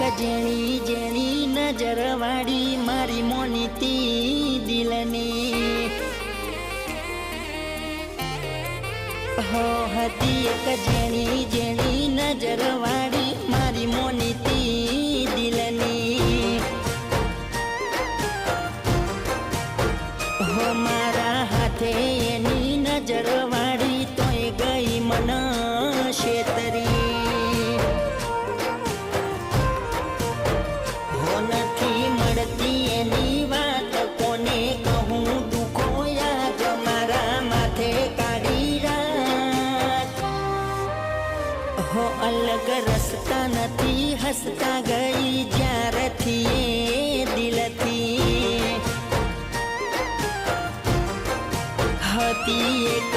જેણી જેણી નજર વાળી મારી મોનીતી દિલની હો હતી એક જેણી જેણી નજર વાળી મારી મોનીતી દિલની હો મારા હાથે એની નજર વાળી તોય ગઈ મન શેતરી એની વાત કોને કહું દુખો યાદ મારા માથે કાઢી રાખ હો અલગ રસ્તા નથી હસતા ગઈ જ્યારથી એ દિલથી હતી એક